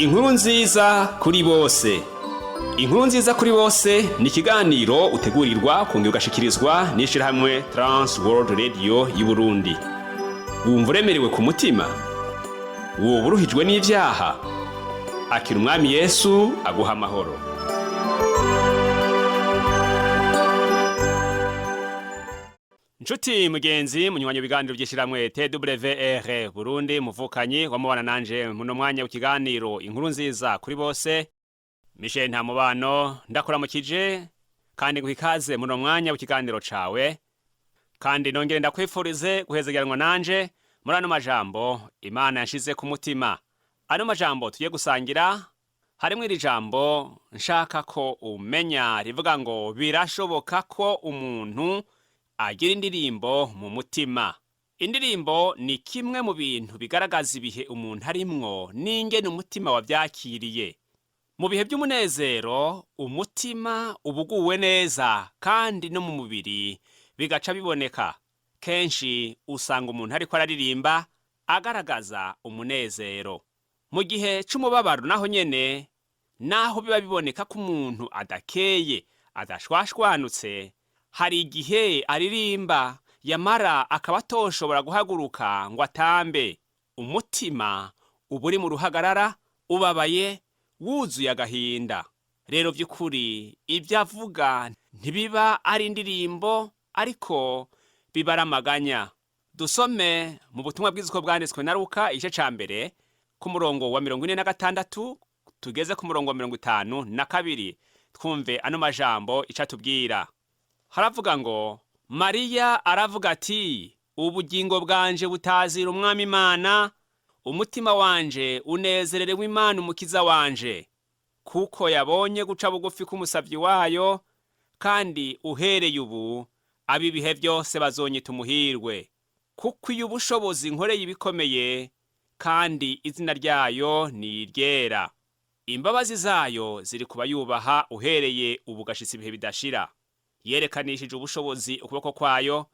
Inkuru nziza kuri bose. Inkuru nziza kuri bose ni ikiganiro utegurirwa kongera ugashikirizwa n'ishirahamwe Trans World Radio y'u Burundi. Wumva uremerewe ku mutima? Woba uruhijwe n'ivyaha? Akira umwami Yesu aguha amahoro. Nshuti mugenzi munywanyi w'ibiganiro by'ishiramwe TWR Burundi muvukanyi wamubana nanje muno mwanya w'ikiganiro inkuru nziza kuri bose. Mishe nta mubano ndakuramukije kandi guhikaze muno mwanya w'ikiganiro cawe, kandi nongere ndakwifurize guhezegeranwa nanje muri ano majambo Imana yanshize ku mutima. Ano majambo tugiye gusangira harimwo iri jambo nshaka ko umenya rivuga ngo birashoboka ko umuntu agira indirimbo mu mutima. Indirimbo ni kimwe mu bintu bigaragaza ibihe umuntu arimwo n'ingene umutima wavyakiriye. Mu bihe by'umunezero umutima ubuguwe neza kandi no mu mubiri bigaca biboneka. Kenshi usanga umuntu ariko araririmba agaragaza umunezero. Mu gihe c'umubabaro naho nyene, naho biba biboneka ko umuntu adakeye adashwashwanutse, hari igihe aririmba yamara akaba atoshobora guhaguruka ngo atambe. Umutima uba uri mu ruhagarara, ubabaye, wuzuye agahinda. Rero vy'ukuri ibyo avuga ntibiba ari indirimbo, ariko biba ari amaganya. Dusome mu butumwa bw'iziko bwanditswe na Luka igice ca mbere ku murongo wa 46 tugeze ku murongo wa 52, twumve ano majambo ica tubwira. Haravuga ngo, Mariya aravuga ati, ubugingo bwanje butazira umwami Imana, umutima wanje unezererewe Imana umukiza wanje, kuko yabonye guca bugufi k'umusavyi wayo, kandi uhereye ubu abibihe byose bazonyita umuhirwe. Kuko iyo ubushobozi nkoreye ibikomeye, kandi izina ryayo ni iryera. Imbabazi zayo ziri kuba yubaha uhereye ubu gashitsi ibihe bidashira. Yerekanishije ubushobozi ukuboko kwayo,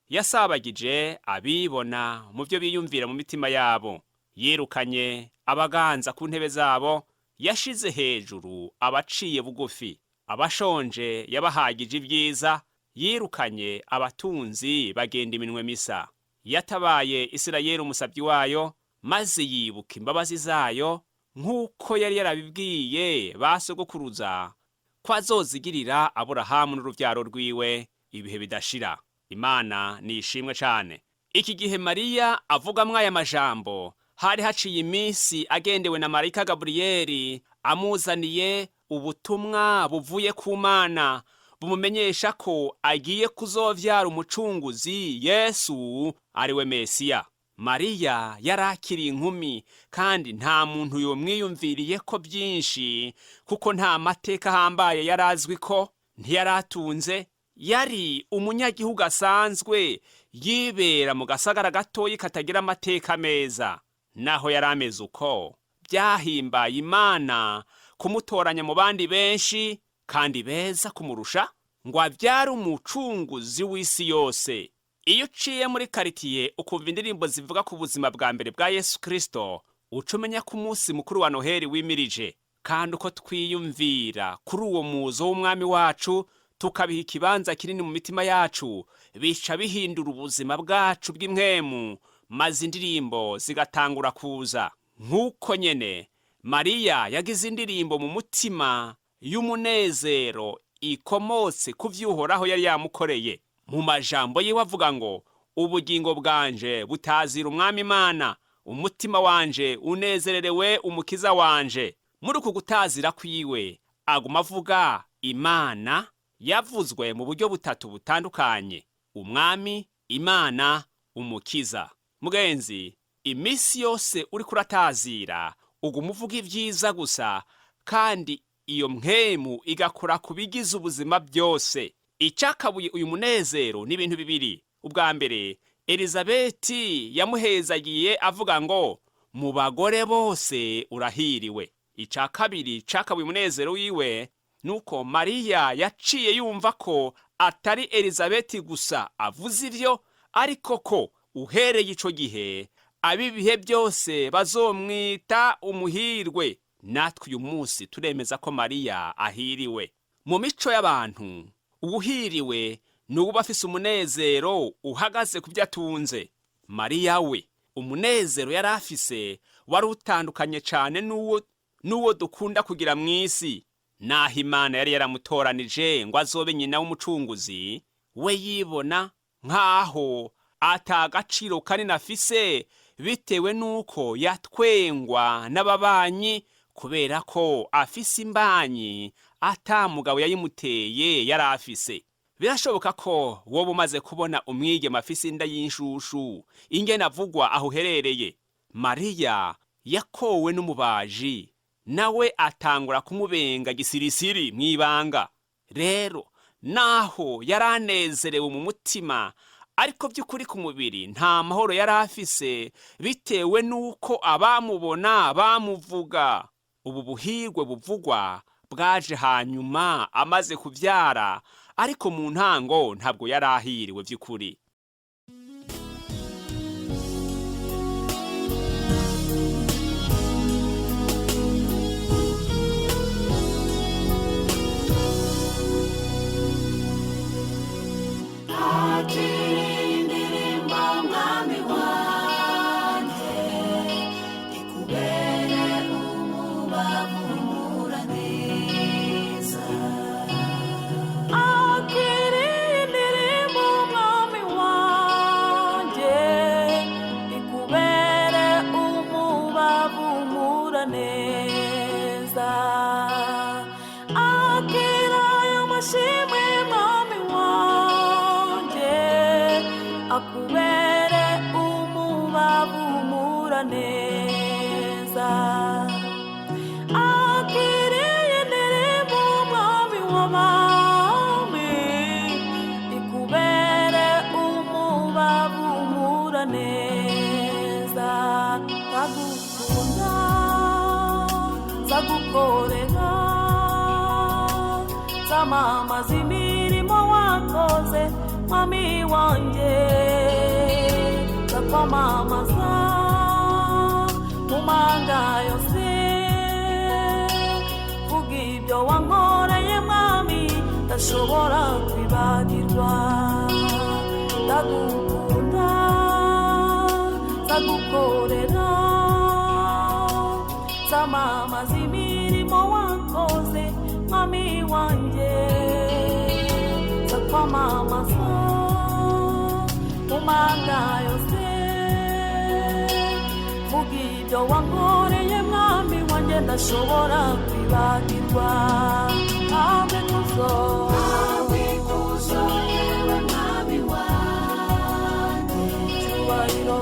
yasabagije abibona mu byo biyumvira mu mitima yabo. Yirukanye abaganza ku ntebe zabo, yashize hejuru abaciye bugufi. Abashonje yabahagije ibyiza, yirukanye abatunzi bagenda iminwe misa. Yatabaye Isirayeli umusavyi wayo, maze yibuka imbabazi zayo, nk'uko yari yarabibwiye basogokuruza ko azozigirira Aburahamu n'uruvyaro rwiwe ibihe bidashira. Imana nishimwe cane. Iki gihe Mariya avugamwo aya majambo, hari haciye iminsi agendewe na marayika Gaburiyeli amuzaniye ubutumwa buvuye ku Mana bumumenyesha ko agiye kuzovyara umucunguzi Yesu ariwe Mesiya. Mariya yarakiri inkumi, kandi nta muntu yomwiyumviriye ko byinshi, kuko nta mateka hambaye yarazwi ko, ntiyaratunze, yari umunyagihugu asanzwe yibera mu gasagara gatoyi katagira amateka meza. Naho yarameze uko, byahimbaye Imana kumutoranya mu bandi benshi kandi beza kumurusha, ngo avyare umucunguzi w'isi yose. Iyo uciye muri karitiye ukumva indirimbo zivuga ku buzima bwa mbere bwa Yesu Kristo, uca umenya ko umunsi mukuru wa Noheri wimirije. Kandi uko twiyumvira kuri uwo muzo w'umwami wacu, tukabiha ikibanza kinini mu mitima yacu, bica bihindura ubuzima bwacu bw'impwemu, maze indirimbo zigatangura kuza. Nk'uko nyene Mariya yagize indirimbo mu mutima y'umunezero ikomotse ku vy'Uhoraho yari yamukoreye. Mu majambo yiwe avuga ngo, ubugingo bwanje butazira umwami Imana, umutima wanje unezererewe umukiza wanje. Muri uku gutazira kwiwe aguma avuga Imana yavuzwe mu buryo butatu butandukanye: umwami, Imana, umukiza. Mugenzi, imisi yose uri kuratazira uguma uvuga ivyiza gusa, kandi iyo mpwemu igakora kubigize ubuzima byose. Icakabuye uyu munezero ni ibintu bibiri. Ubwa mbere, Elizabeti yamuhezagiye avuga ngo, mu bagore bose urahiriwe. Ica kabiri cakabuye umunezero wiwe nuko Mariya yaciye yumva ko atari Elizabeti gusa avuze ivyo, ariko ko uhereye ico gihe abibihe byose bazomwita umuhirwe. natwe uyu munsi turemeza ko Mariya ahiriwe. Mu mico y'abantu, uwuhiriwe ni uba afise umunezero uhagaze ku byo atunze. Mariya we, umunezero yari afise wari utandukanye cyane n'uwo dukunda kugira mu isi. Naho Imana yari yaramutoranije ngo azobe nyina w'umucunguzi, we yibona nk'aho atagaciro kanini afise, bitewe n'uko yatwengwa n'ababanyi kubera ko afise imbanyi atamugabo yayimuteye yari afise. Birashoboka ko wowe umaze kubona umwigeme afise inda y'inshushu ingene avugwa aho uherereye. Mariya yakowe n'umubaji, nawe atangura kumubenga gisirisiri mw'ibanga. Rero naho yaranezerewe mu mutima, ariko by'ukuri ku mubiri nta mahoro yari afise, bitewe n'uko abamubona bamuvuga. Ubu buhirwe buvugwa bwaje hanyuma amaze kuvyara, ariko mu ntango ntabwo yari ahiriwe by'ukuri. Mama zimirimo wakoze mami wanje, ndakwamamaza mu manga yose, vuga ibyo wankoreye mwami ndashobora kwibagirwa. Ndagukunda ndagukorera, zamamaza imirimo wakoze mami wanje, ndakwamamaza mu manga yose, vuga ibyo wankoreye mwami wanje ndashobora kwibagirwa. Abe kuzo yewe mwami wanje, cyubahiro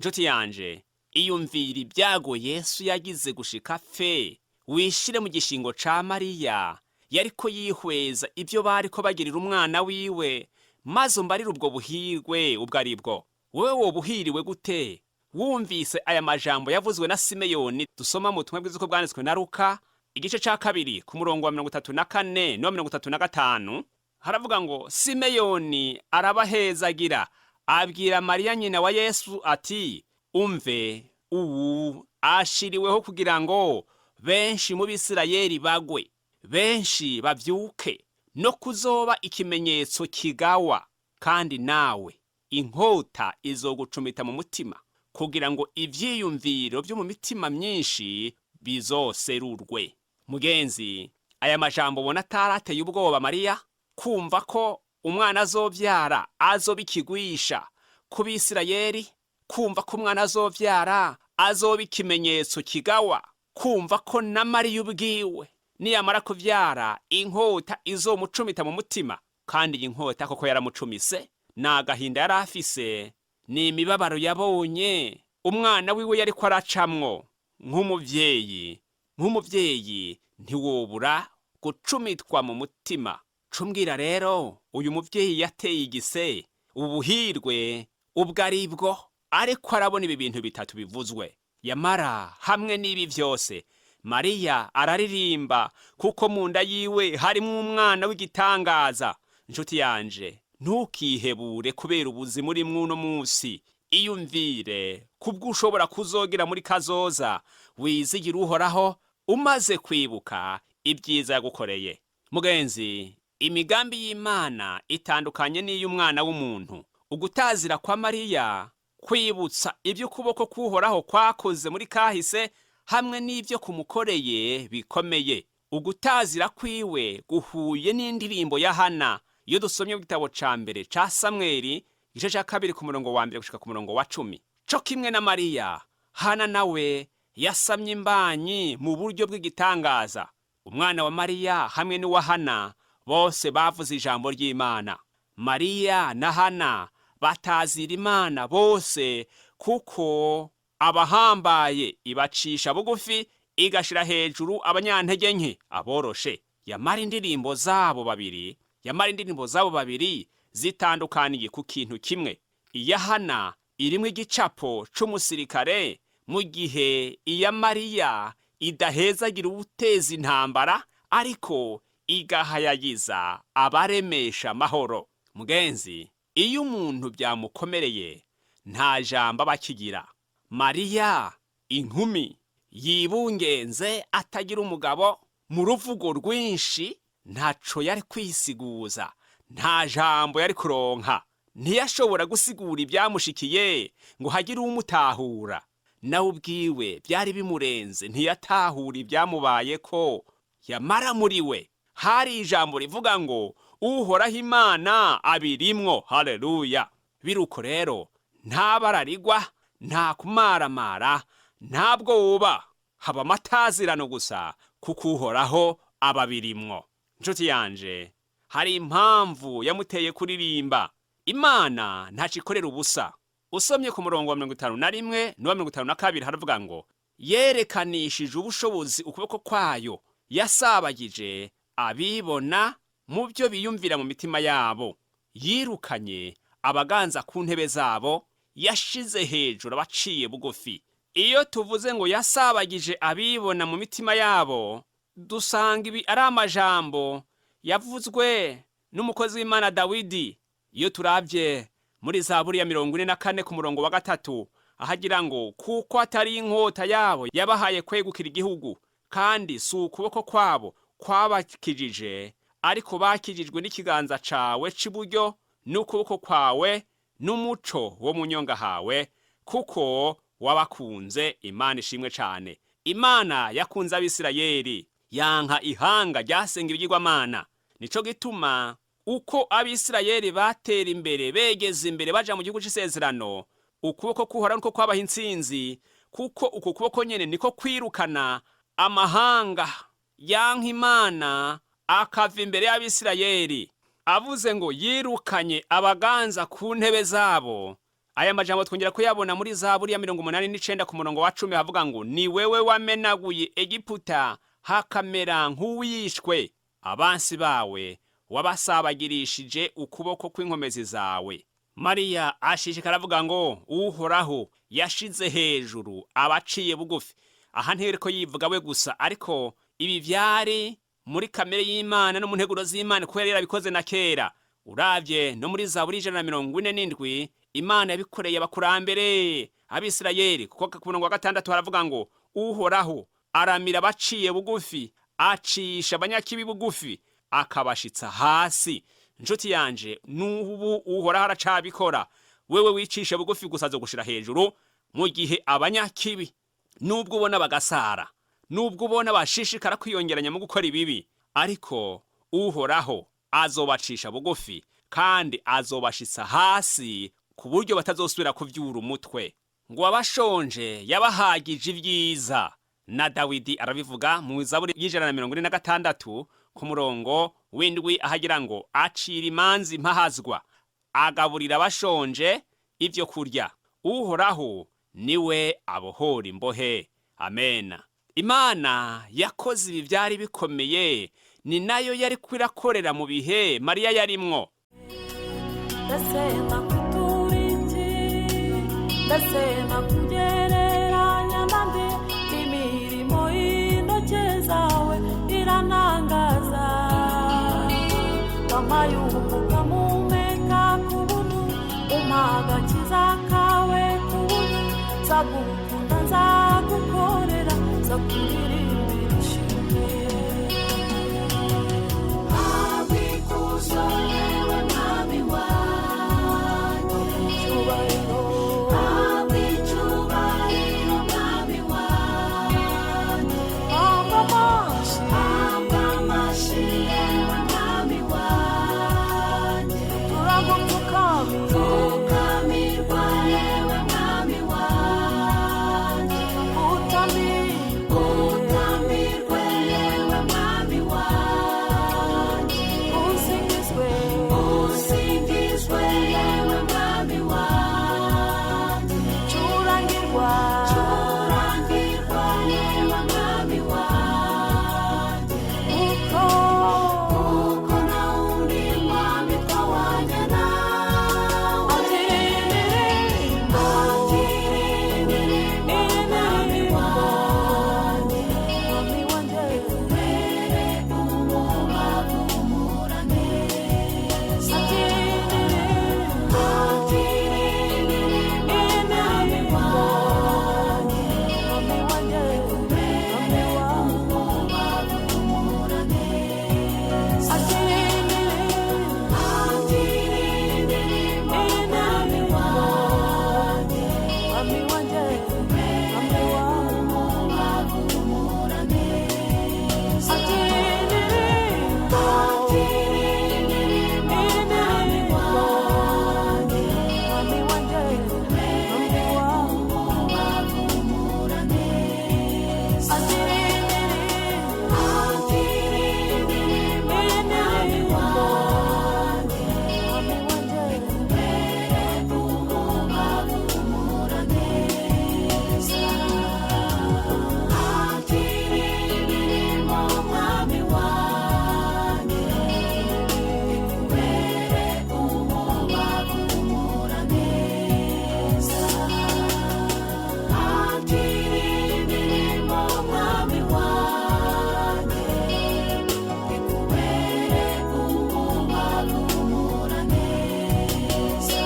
Nshuti yanje, iyumvira ibyago Yesu yagize gushika fe, wishire mu gishingo ca Mariya yariko yihweza ibyo bariko bagirira umwana wiwe, maze umbarira ubwo buhirwe ubwo aribwo. Wewe wobuhiriwe gute wumvise aya majambo yavuzwe na Simeyoni dusoma mu butumwa bw'iziko bwanditswe na Luka igice ca 2 ku murongo wa 34 no 35. Haravuga ngo Simeyoni arabahezagira, abwira Mariya nyina wa Yesu ati, umve ubu ashiriweho kugira ngo benshi mu Bisirayeli bagwe, benshi bavyuke no kuzoba ikimenyetso kigawa, kandi nawe inkota izogucumita mu mutima kugira ngo ivyiyumviro vyo mu mitima myinshi bizoserurwe. Mugenzi, aya majambo ubona atarateye ubwoba Mariya, kumva ko umwana azovyara azoba ikigwisha ku Bisirayeli, kumva ko umwana azovyara azoba ikimenyetso kigawa, kumva ko na Mariya ubwiwe niyamara kuvyara inkota izomucumita mu mutima, kandi iyi nkota koko yaramucumise, n'agahinda yari afise, ni imibabaro yabonye umwana wiwe yariko aracamwo. Nk'umuvyeyi ntiwobura gucumitwa mu mutima. Cumbwira rero uyu muvyeyi yateye igise ubuhirwe ubwo ari bwo, ariko arabona ibi bintu bitatu bivuzwe. Yamara hamwe n'ibi vyose Mariya araririmba, kuko mu nda yiwe harimwo umwana w'igitangaza. Nshuti yanje, ntukihebure kubera ubuzima urimwo uno musi. Iyumvire kubwo ushobora kuzogira muri kazoza, wizigire Uhoraho umaze kwibuka ibyiza yagukoreye. Mugenzi, imigambi y'Imana itandukanye n'iy'umwana w'umuntu. Ugutazira kwa Mariya kwibutsa ibyo ukuboko k'Uhoraho kwakoze muri kahise, hamwe n'ibyo kumukoreye bikomeye. Ugutazira kwiwe guhuye n'indirimbo ya Hana, iyo dusomye mu gitabo ca mbere ca Samweli igice ca 2 ku murongo wa 1 gushika ku murongo wa 10. Co kimwe na Mariya, Hana nawe yasamye imbanyi mu buryo bw'igitangaza. Umwana wa Mariya hamwe n'uwa Hana bose bavuze ijambo ry'Imana. Mariya na Hana batazira Imana bose, kuko abahambaye ibacisha bugufi, igashira hejuru abanyantege nke aboroshe. Yamara indirimbo zabo babiri zitandukaniye ku kintu kimwe. Iya Hana irimwo igicapo c'umusirikare, mu gihe iya Mariya idahezagira ubuteza intambara, ariko igahayagiza abaremesha amahoro. Mugenzi, iyo umuntu byamukomereye nta jambo abakigira. Mariya, inkumi yibungenze atagira umugabo, mu ruvugo rwinshi ntaco yari kwisiguza, nta jambo yari kuronka, ntiyashobora gusigura ibyamushikiye ngo hagire umutahura. Nawe ubwiwe byari bimurenze, ntiyatahura ibyamubayeko. Yamara muri we hari ijambo rivuga ngo Uhoraho Imana abirimwo. Haleluya! Biruko rero nta bararigwa, nta kumaramara, nta bwoba, haba amatazirano gusa, kuko Uhoraho ababirimwo. Nshuti yanje, hari impamvu yamuteye kuririmba. Imana ntacikorera ubusa. Usomye ku murongo wa 51 n'uwa 52 haravuga ngo yerekanishije ubushobozi ukuboko kwayo, yasabagije abibona mu byo biyumvira mu mitima yabo, yirukanye abaganza ku ntebe zabo, yashize hejuru abaciye bugufi. Iyo tuvuze ngo yasabagije abibona mu mitima yabo, dusanga ibi ari amajambo yavuzwe n'umukozi w'Imana Dawidi. Iyo turavye muri Zaburi ya 44 ku murongo wa 3, ahagira ngo kuko atari inkota yabo yabahaye kwegukira igihugu, kandi si ukuboko kwabo kwabakijije, ariko bakijijwe n'ikiganza cawe c'iburyo n'ukuboko kwawe n'umuco wo mu nyonga hawe, kuko wabakunze. Imana ishimwe cane. Imana yakunze Abisirayeli, yanka ihanga ryasenga ibigirwamana. Nico gituma uko Abisirayeli batera imbere, begeze imbere baja mu gihugu c'isezerano, ukuboko k'Uhoraho niko kwabaha intsinzi, kuko uko kuboko nyene niko kwirukana amahanga yanka Imana akava imbere y'Abisirayeli. Avuze ngo yirukanye abaganza ku ntebe zabo, aya majambo twongera kuyabona muri Zaburi ya 89 ku murongo wa 10, havuga ngo ni wewe wamenaguye Egiputa hakamera nk'uwishwe, abansi bawe wabasabagirishije ukuboko kw'inkomezi zawe. Mariya ashishikara avuga ngo Uhoraho yashize hejuru abaciye bugufi. Aha ntiriko yivuga we gusa, ariko ibi vyari muri kamere y'Imana no mu nteguro z'Imana, kubera yarabikoze na kera. Uravye no muri Zaburi 147 Imana yabikoreye abakurambere Abisirayeli, kuko ku murongo wa 6 haravuga ngo Uhoraho aramira abaciye bugufi, acisha abanyakibi bugufi akabashitsa hasi. Nshuti yanje, n'ubu Uhoraho aracabikora. Wewe wicisha bugufi gusa zo gushira hejuru, mu gihe abanyakibi nubwo ubona bagasara, nubwo ubona bashishikara kwiyongeranya mu gukora ibibi, ariko Uhoraho azobacisha bugufi kandi azobashitsa hasi ku buryo batazosubira kuvyura umutwe. Ngo abashonje yabahagije ibyiza. Na Dawidi arabivuga mu Zaburi y'146 ku murongo w'indwi ahagira ngo acira imanzi impahazwa, agaburira abashonje ibyo kurya. Uhoraho niwe abohora imbohe. Amen. Imana yakoze ibi byari bikomeye, ni nayo yari kwirakorera mu bihe Mariya yarimwo. Ndasema kuturiki, ndasema kugereranya nande, imirimo y'intoke zawe iranangaza. Wampaye umuga mumeka ku buntu, umpa agakiza kawe ku buntu. Nzagukunda nzagukorera, nzakuririmbira ishimwe. Abikuzo yewe mwami wanjye, icyubahiro. Ab'icyubahiro mwami wanjye, amamashi yewe mwami wanjye. Turagutukamirwa yewe mwami wanjye. Utamirwe yewe mwami wanjye. Usingizwe yewe mwami wanjye. Curangirwa yewe mwami wanjye. Uko nawundi mwami twawanye nawe. Indirimbo mwami wanjye. Mwami wanjye, ikubere umubavu umura neza. Indirimbo mwami wanjye. Mwami wanjye, ikubere umubavu umura neza. Indirimbo mwami wanjye. Mwami wanjye, ikubere umubavu umura neza. Indirimbo mwami wanjye. Mwami wanjye, ikubere umubavu umura neza. Indirimbo mwami wanjye. Mwami wanjye, ikubere umubavu umura neza. Indirimbo mwami wanjye, ikubere umubavu umura neza. Indirimbo mwami wanjye, ikubere umubavu umura neza.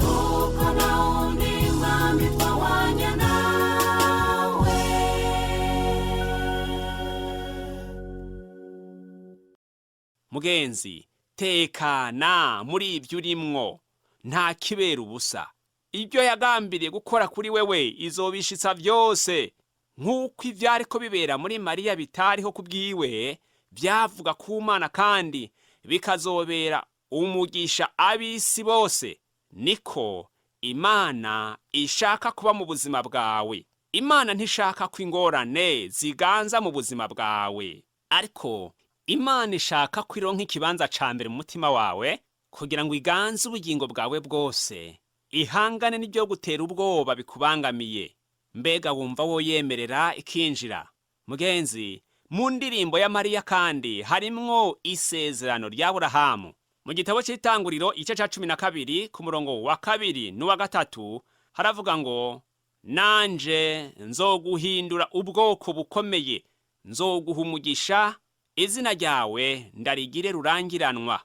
Kuko nawundi mwami twawanye nawe. Mugenzi, tekana muri ibyo urimwo, nta kibera ubusa. Ibyo yagambiriye gukora kuri wewe izobishitsa byose. Nk'uko ivyariko bibera muri Mariya bitariho kubwiwe, byavuga ku Mana kandi bikazobera umugisha ab'isi bose, niko Imana ishaka kuba mu buzima bwawe. Imana ntishaka ko ingorane ziganza mu buzima bwawe, ariko Imana ishaka ko ironka ikibanza ca mbere mu mutima wawe, kugira ngo iganze ubugingo bwawe bwose, ihangane n'ibyo gutera ubwoba bikubangamiye. Mbega wumva woyemerera ikinjira? Mugenzi, mu ndirimbo ya Mariya kandi harimwo isezerano rya Aburahamu. Mu gitabo cy'Itanguriro igice ca 12 ku murongo wa 2 n'uwa 3 haravuga ngo, nanje nzoguhindura ubwoko bukomeye, nzoguha umugisha, izina ryawe ndarigire rurangiranwa,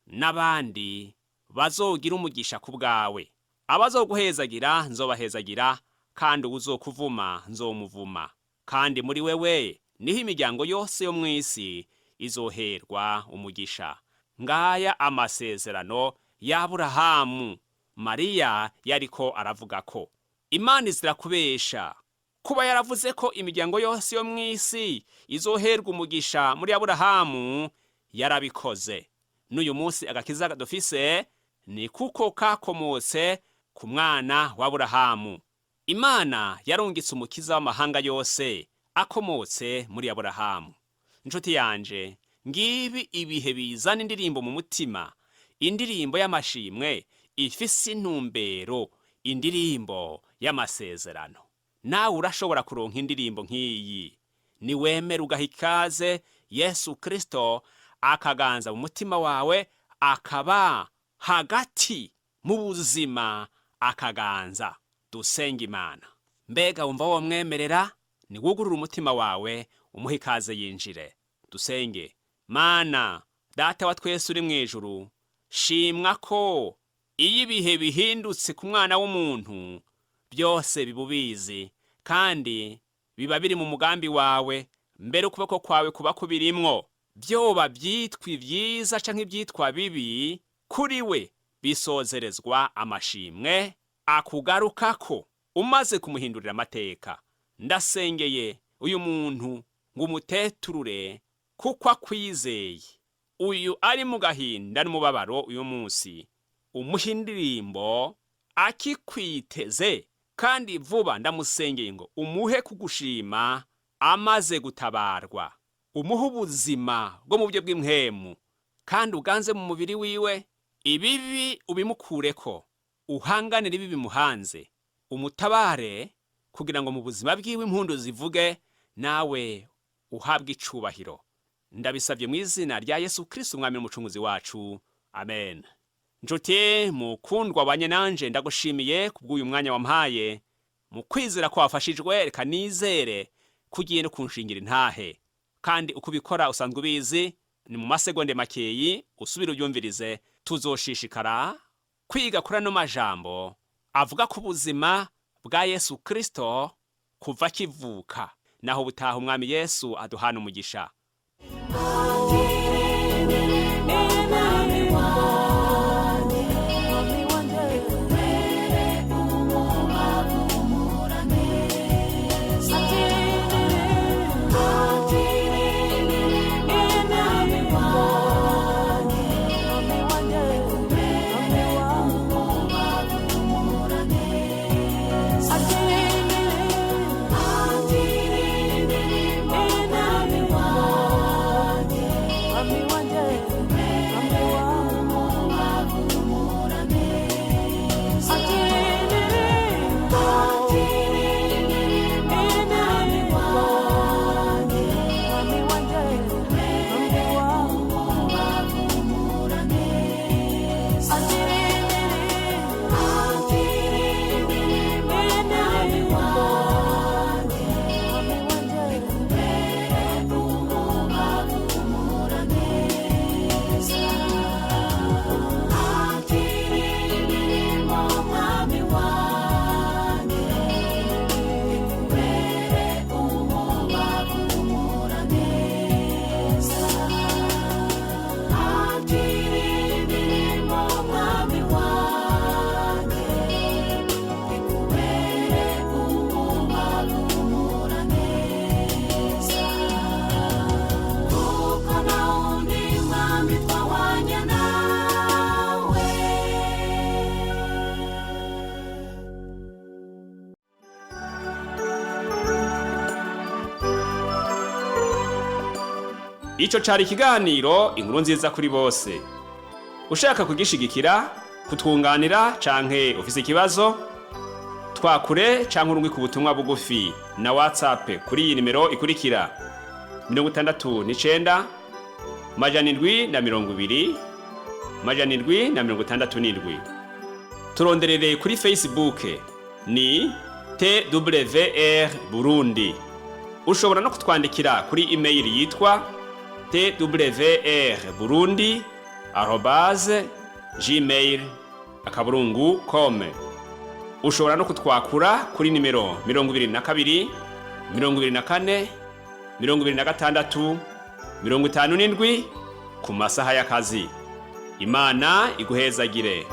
n'abandi bazogira umugisha ku bwawe. Abazoguhezagira nzobahezagira, kandi uzokuvuma nzomuvuma, kandi muri wewe niho imiryango yose yo mw'isi izoherwa umugisha. Ngaya amasezerano y'Aburahamu Mariya yariko aravuga ko Imana izira kubesha. Kuba yaravuze ko imiryango yose yo mw'isi izoherwa umugisha muri Aburahamu, yarabikoze. N'uyu munsi agakiza dufise ni kuko kakomotse ku mwana wa Aburahamu. Imana yarungitse umukiza w'amahanga yose akomotse muri Aburahamu. Nshuti yanje, ngibi ibihe bizana indirimbo mu mutima, indirimbo y'amashimwe ifise intumbero, indirimbo y'amasezerano. Nawe urashobora kuronka indirimbo nk'iyi. Ni wemera ugaha ikaze Yesu Kristo akaganza mu mutima wawe, akaba hagati mu buzima, akaganza. Dusenga Imana. Mbega wumva wo mwemerera? Ni wugurura umutima wawe umuha ikaze yinjire. Dusenge. Mana, Data wa twese uri mw'ijuru, shimwa ko iyo ibihe bihindutse ku mwana w'umuntu, byose bibubizi kandi biba biri mu mugambi wawe, mbere ukuboko kwawe kuba kubirimwo. Byoba byitwa ibyiza canke ibyitwa bibi, kuri we bisozerezwa amashimwe akugarukako umaze kumuhindurira amateka. Ndasengeye uyu muntu ngo umuteturure kuko akwizeye. Uyu ari mu gahinda n'umubabaro uyu munsi, umuha indirimbo akikwiteze, kandi vuba ndamusengeye ngo umuhe kugushima amaze gutabarwa. Umuhe ubuzima bwo mu buryo bw'impwemu, kandi uganze mu mubiri wiwe. Ibibi ubimukureko, uhanganire ibibi bimuhanze, umutabare kugira ngo mu buzima bwiwe impundu zivuge, nawe uhabwe icubahiro. Ndabisabye mu izina rya Yesu Kristo umwami n'umucunguzi wacu, amen. Nshuti mukundwa wanye nanje, ndagushimiye kubw'uyu mwanya wampaye mu kwizera ko wafashijwe. Reka nizere kugiye no kunshingira intahe, kandi uko ubikora usanzwe ubizi. Ni mu masegonde makeyi usubira ubyumvirize. Tuzoshishikara kwiga kuri ano majambo avuga ku buzima bwa Yesu Kristo kuva kivuka. Naho butaha umwami Yesu aduhana umugisha. Ico cari ikiganiro inkuru nziza kuri bose. Ushaka kugishigikira, kutwunganira canke ufise ikibazo, twakure canke urungwe ku butumwa bugufi na Whatsapp kuri iyi nimero ikurikira: 69 720 767. Turonderere kuri Facebook ni TWR Burundi. Ushobora no kutwandikira kuri email yitwa twrburundi@gmail.com. Ushobora no kutwakura kuri nimero 22 24 26 57 ku masaha y'akazi. Imana iguhezagire.